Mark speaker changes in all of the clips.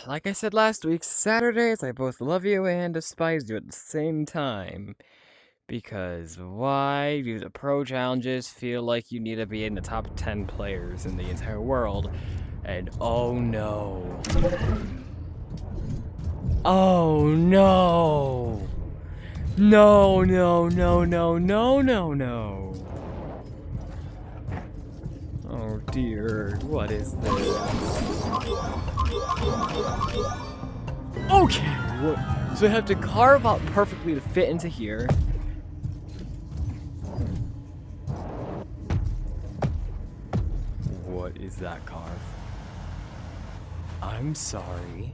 Speaker 1: like I said last week, Saturdays I both love you and despise you at the same time. Because why do the pro challenges feel like you need to be in the top 10 players in the entire world? And oh no. Oh no! No, no, no, no, no, no, no. Oh dear, what is this? Okay, so I have to carve out perfectly to fit into here. What is that carve? I'm sorry.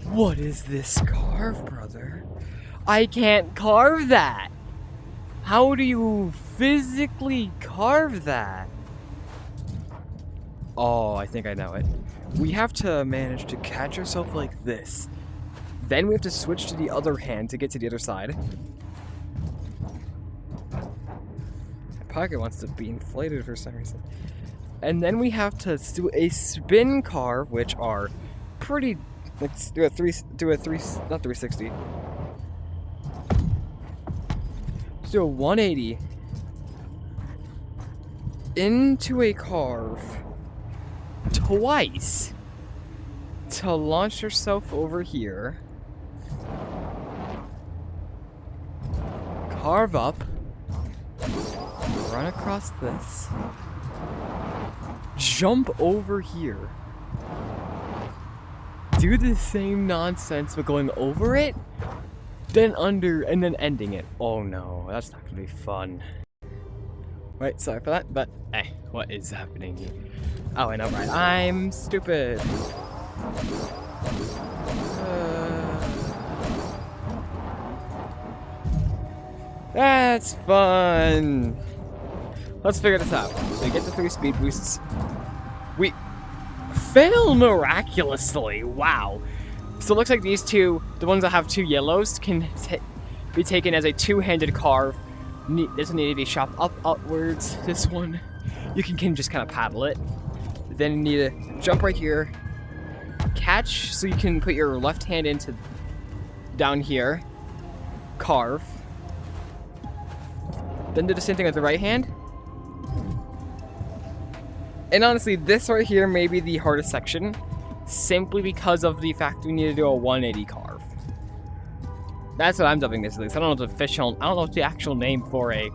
Speaker 1: What is this carve, brother? I can't carve that! How do you physically carve that? Oh, I think I know it. We have to manage to catch ourselves like this. Then we have to switch to the other hand to get to the other side. My pocket wants to be inflated for some reason. And then we have to do a spin carve, which are pretty. Let's do not 360. Let's do a 180 into a carve twice to launch yourself over here. Carve up, run across this. Jump over here. Do the same nonsense but going over it, then under, and then ending it. Oh no, that's not gonna be fun. Right, sorry for that, but hey, what is happening here? Oh, I know, right? I'm stupid. That's fun. Let's figure this out. So we get the 3 speed boosts. We fail miraculously. Wow. So it looks like these two, the ones that have 2 yellows, can be taken as a 2-handed carve. Doesn't need to be shot upwards. This one, you can just kind of paddle it. Then you need to jump right here, catch, so you can put your left hand into down here, carve. Then do the same thing with the right hand. And honestly, this right here may be the hardest section, simply because of the fact we need to do a 180 carve. That's what I'm dubbing this at least. I don't know what the actual name for a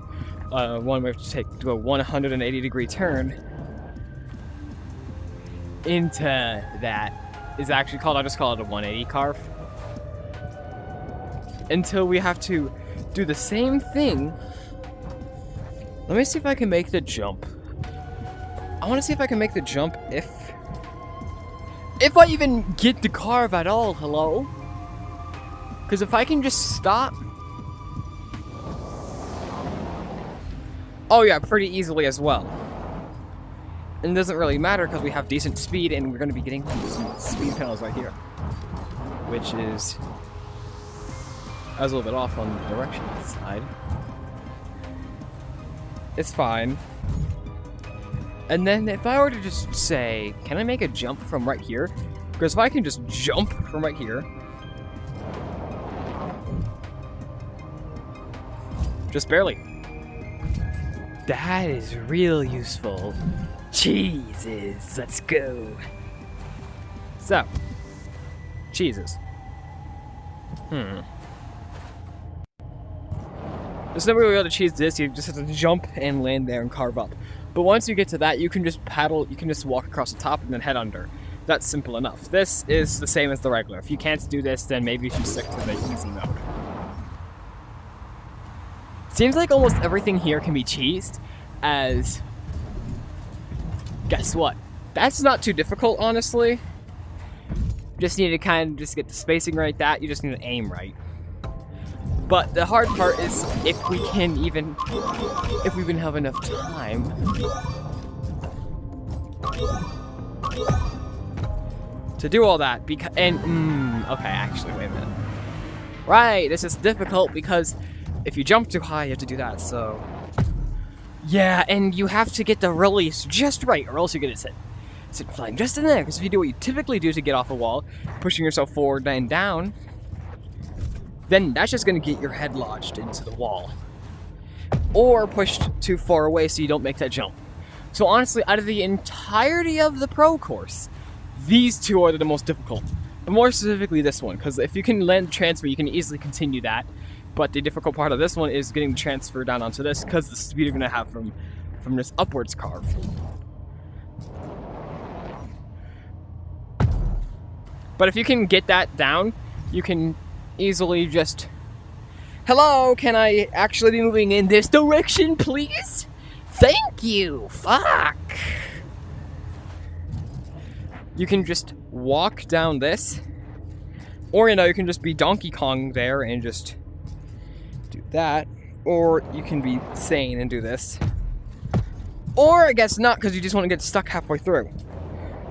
Speaker 1: one where you do a 180 degree turn into that is actually called. I'll just call it a 180 carve. Until we have to do the same thing. Let me see if I can make the jump. I want to see if I can make the jump if I even get the carve at all. Hello? Because if I can just stop. Oh yeah, pretty easily as well. And it doesn't really matter because we have decent speed and we're going to be getting some speed penalties right here. Which is... I was a little bit off on the direction side. It's fine. And then if I were to just say, can I make a jump from right here? Because if I can just jump from right here. Just barely. That is real useful. Jesus, let's go. So, cheeses. There's no way to be able to cheese this. You just have to jump and land there and carve up. But once you get to that, you can just paddle, you can just walk across the top and then head under. That's simple enough. This is the same as the regular. If you can't do this, then maybe you should stick to the easy mode. Seems like almost everything here can be cheesed, as... Guess what? That's not too difficult, honestly. Just need to kind of just get the spacing right, you just need to aim right. But the hard part is if we even have enough time to do all that. Okay, actually, wait a minute. Right, this is difficult because if you jump too high, you have to do that. So yeah, and you have to get the release just right, or else you're gonna sit. sit flying just in there. Because if you do what you typically do to get off a wall, pushing yourself forward and down, then that's just going to get your head lodged into the wall. Or pushed too far away so you don't make that jump. So honestly, out of the entirety of the pro course, these two are the most difficult. And more specifically this one, because if you can land the transfer, you can easily continue that. But the difficult part of this one is getting the transfer down onto this, because the speed you're going to have from this upwards carve. But if you can get that down, you can easily just... Hello, can I actually be moving in this direction, please? Thank you, fuck. You can just walk down this. Or, you can just be Donkey Kong there and just do that. Or you can be sane and do this. Or I guess not, because you just want to get stuck halfway through.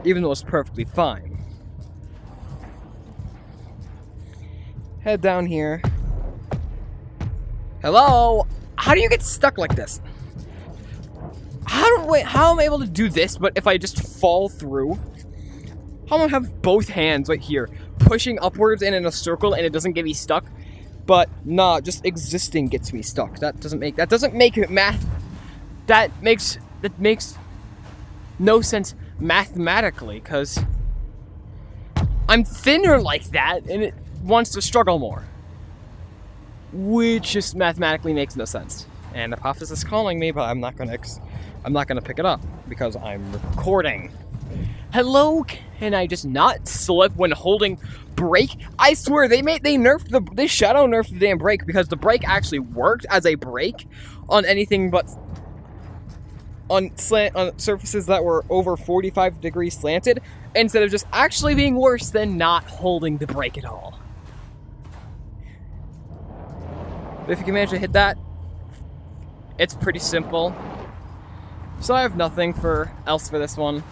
Speaker 1: Even though it's perfectly fine. Head down here. Hello? How do you get stuck like this? How am I able to do this, but if I just fall through? How am I have both hands right here, pushing upwards and in a circle, and it doesn't get me stuck? But nah, just existing gets me stuck. That doesn't make it math. That makes no sense mathematically, because I'm thinner like that, and it wants to struggle more. Which just mathematically makes no sense. And Apophis is calling me, but I'm not gonna pick it up because I'm recording. Hello, can I just not slip when holding brake? I swear they shadow nerfed the damn brake, because the brake actually worked as a brake on anything but on surfaces that were over 45 degrees slanted, instead of just actually being worse than not holding the brake at all. But if you can manage to hit that, it's pretty simple. So I have nothing else for this one.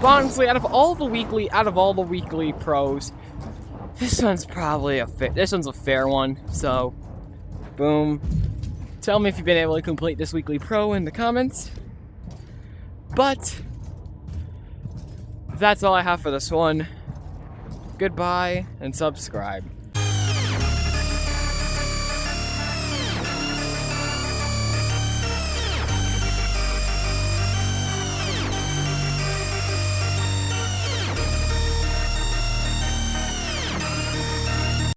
Speaker 1: But honestly, out of all the weekly pros, this one's probably a fair one. So, boom. Tell me if you've been able to complete this weekly pro in the comments. But that's all I have for this one. Goodbye and subscribe.